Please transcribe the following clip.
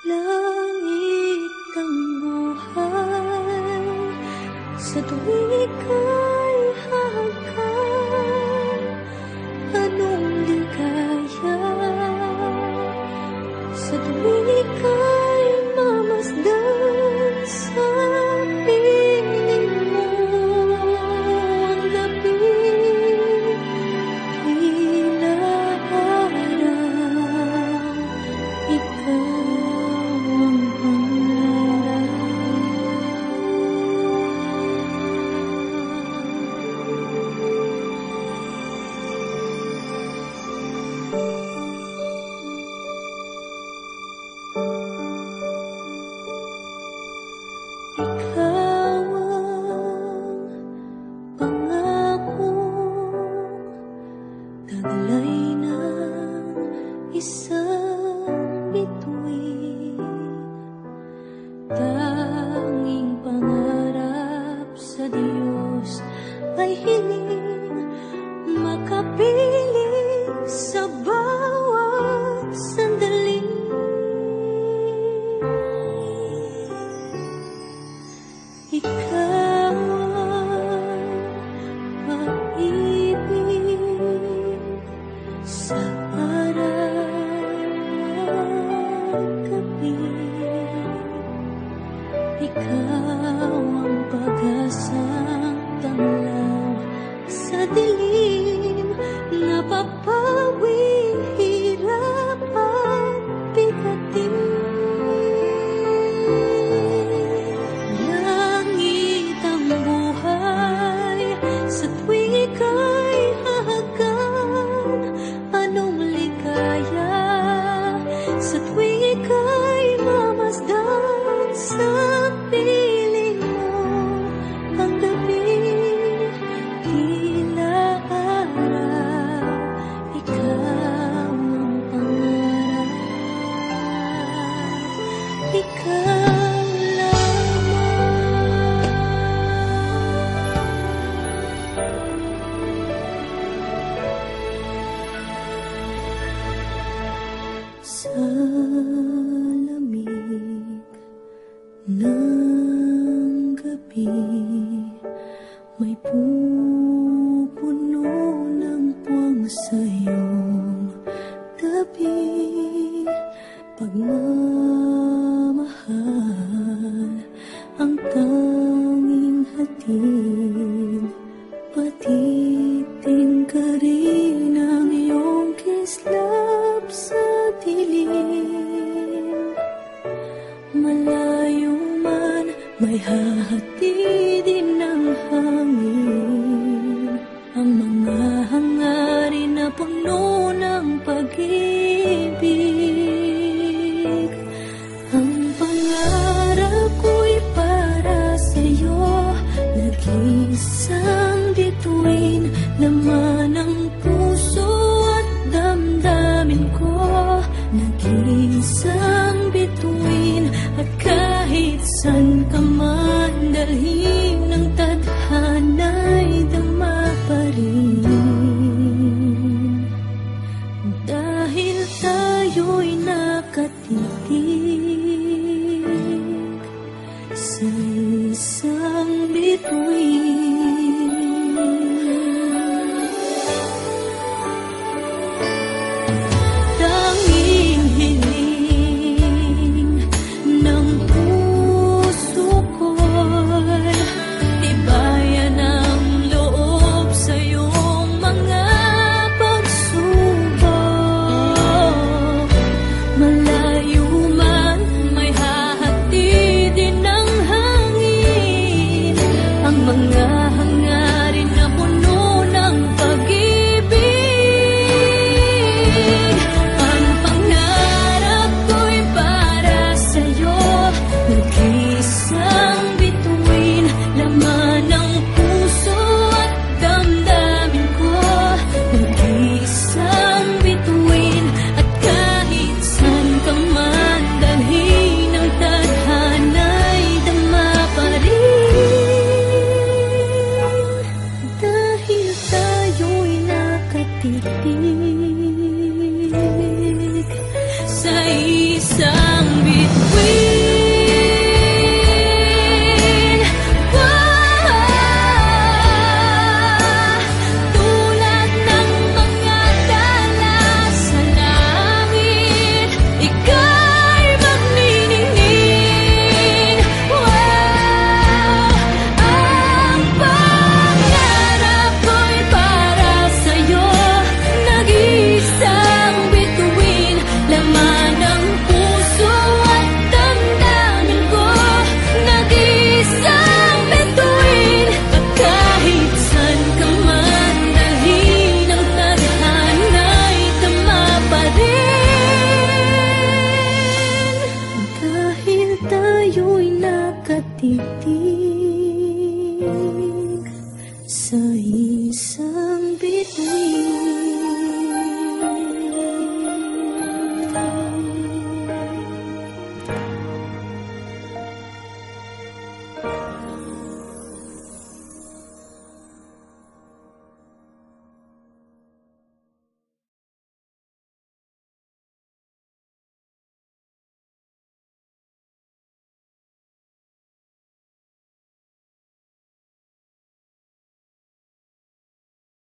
Langit ang buhay, sa tuwing ika'y hahagkan, anong ligaya, sa tuwing ika'y mamasdan sa piling mo ang gabi, tila araw, ikaw ang pangarap. Ikaw ang pangako, taglay ng isang bituin, tanging pangarap sa Diyos ay hiling makapiling sa bawat sandali. Ikaw ang pag-ibig sa araw at gabi. Ikaw ang pag-asang tanglaw sa dilim, napapawi hirap at bigatin. Langit ang buhay, sa tuwing ika'y hahagkan, anong ligaya, sa tuwing ika'y mamasdan sa piling mo ang gabi, tila araw, ikaw ang pangarap, ikaw sa lamig ng gabi, may pupuno ng puwang sa iyong tabi. Pagmamahal ang tanging hatid, patiting ka rin ang iyong kislap sa dilim. Malayo man, may hahatidin ng hangin, ang mga hangarin na puno ng pag-ibig. Ang pangarap ko'y para sa'yo, nag-iisang bituin, laman ng puso at damdamin ko, nag-iisang bituin, at kahit san ka man dalhin ng tadhana'y dama pa rin. Dahil tayo'y nakatitig sa isang bituin. Tanging hiling ng puso ko'y dibdib.